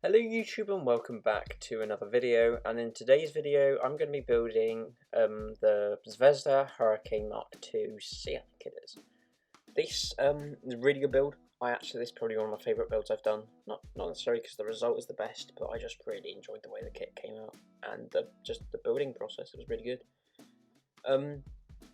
Hello YouTube and welcome back to another video, and in today's video I'm going to be building the Zvezda Hurricane Mark II C, I think it is. This is a really good build. This is probably one of my favourite builds I've done. Not necessarily because the result is the best, but I just really enjoyed the way the kit came out, and just the building process was really good.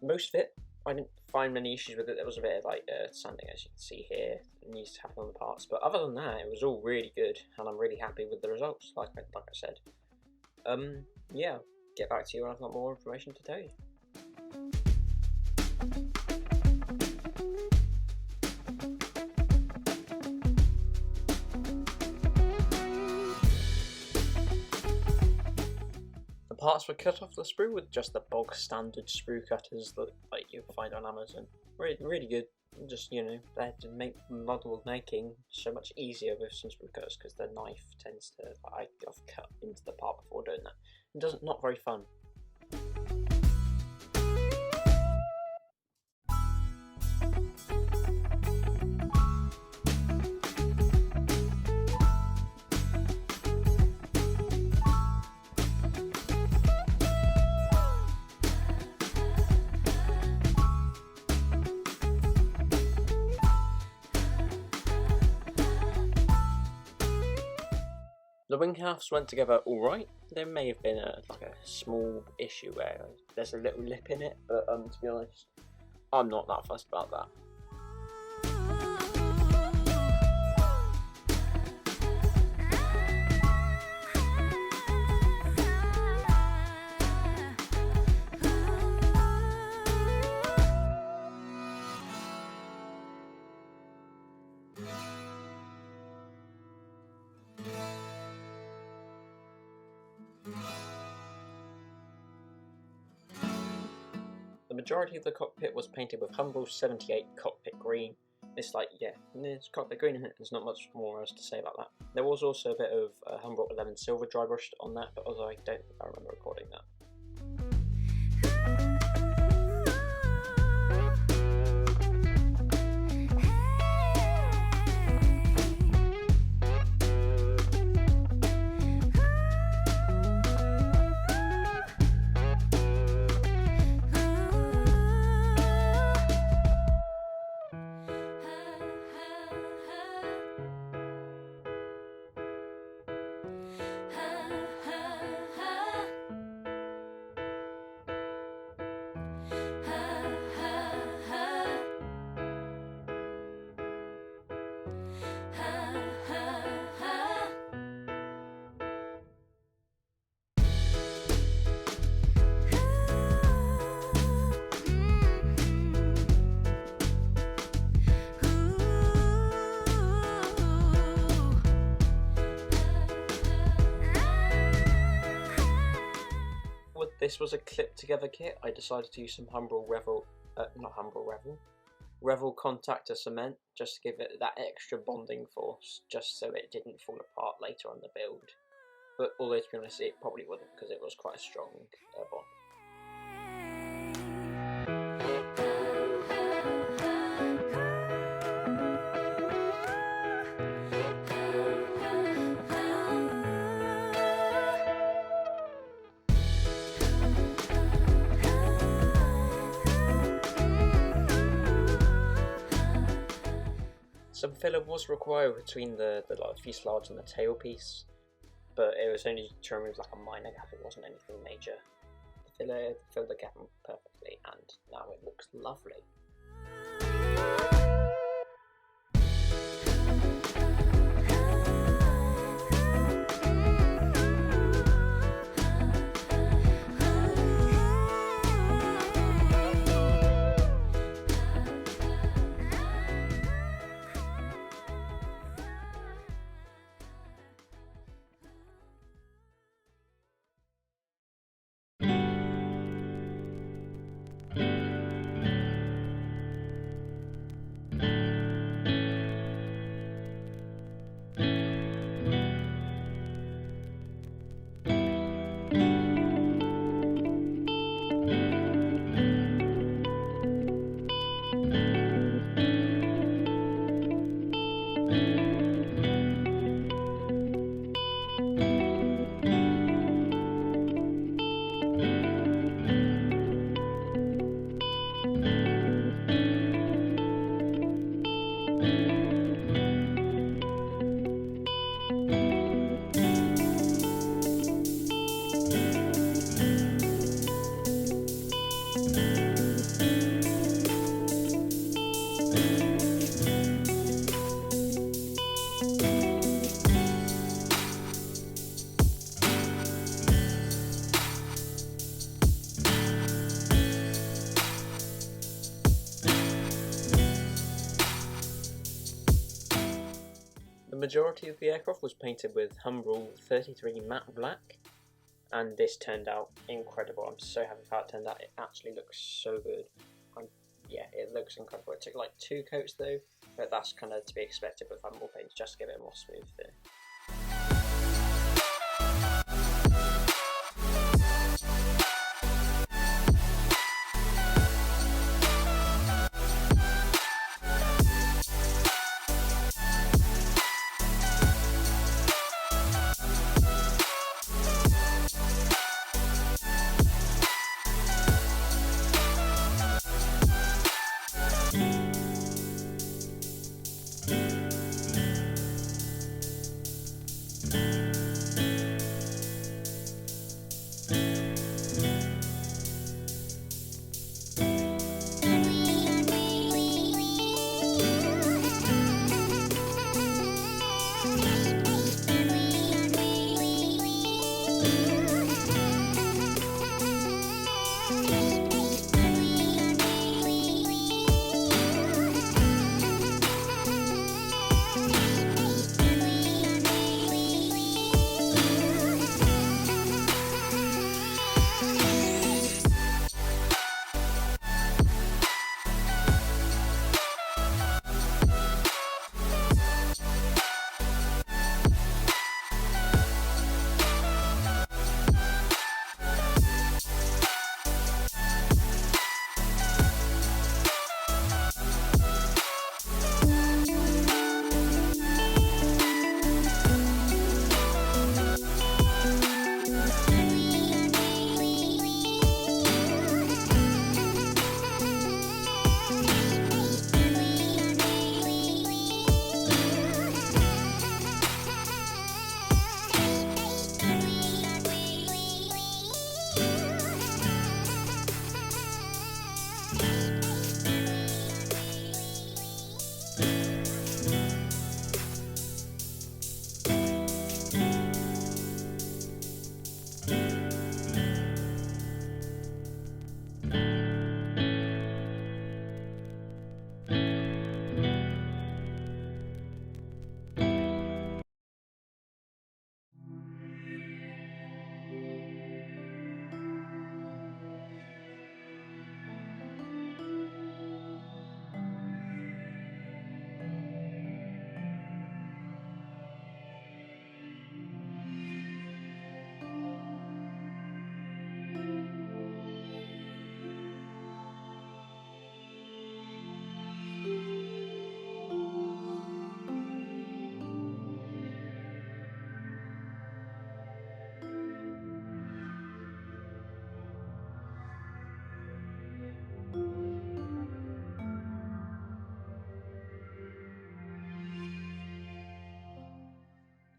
Most of it, I didn't find many issues with it. There was a bit of sanding, as you can see here, it needs to happen on the parts, but other than that it was all really good and I'm really happy with the results, like I said. Yeah, get back to you when I've got more information to tell you. The parts were cut off the sprue with just the bog standard sprue cutters that you'll find on Amazon. Really good. Just, you know, they had to make model making so much easier with some sprue cutters because the knife tends to I've cut into the part before doing that. Not very fun. The wing halves went together alright. There may have been a small issue where there's a little lip in it, but to be honest, I'm not that fussed about that. The majority of the cockpit was painted with Humble 78 Cockpit Green. It's there's Cockpit Green in it, there's not much more else to say about that. There was also a bit of Humble 11 Silver dry brushed on that, but although I don't think I remember recording that. This was a clip together kit. I decided to use some Revel contactor cement just to give it that extra bonding force, just so it didn't fall apart later on the build. But although to be honest, it probably wouldn't because it was quite a strong bond. Some filler was required between the fuselage and the tailpiece, but it was only to remove a minor gap, it wasn't anything major. The filler filled the gap perfectly and now it looks lovely. The majority of the aircraft was painted with Humbrol 33 matte black, and this turned out incredible. I'm so happy with how it turned out. It actually looks so good. Yeah, it looks incredible. It took like 2 coats though, but that's kind of to be expected with Humbrol paint, just to give it a more smooth finish.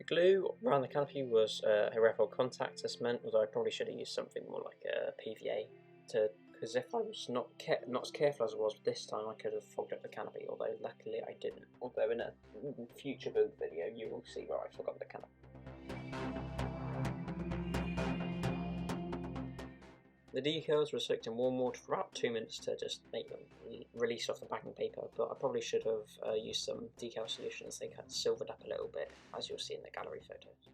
Glue around the canopy was a referral contact cement, although I probably should have used something more like a PVA, because if I was not as careful as I was this time, I could have fogged up the canopy, although luckily I didn't. Although in a future build video you will see where I forgot the canopy. The decals were soaked in warm water for about 2 minutes to just make them release off the backing paper, but I probably should have used some decal solution as they got silvered up a little bit, as you'll see in the gallery photos.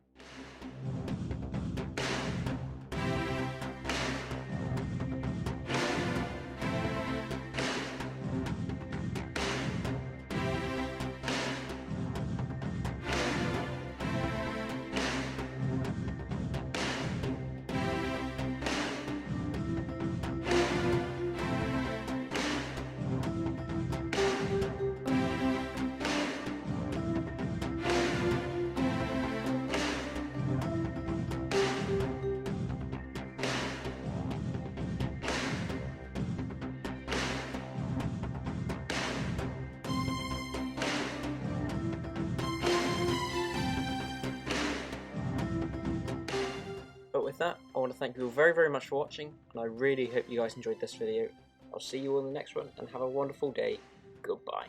with that, I want to thank you all very, very much for watching, and I really hope you guys enjoyed this video. I'll see you all in the next one, and have a wonderful day. Goodbye.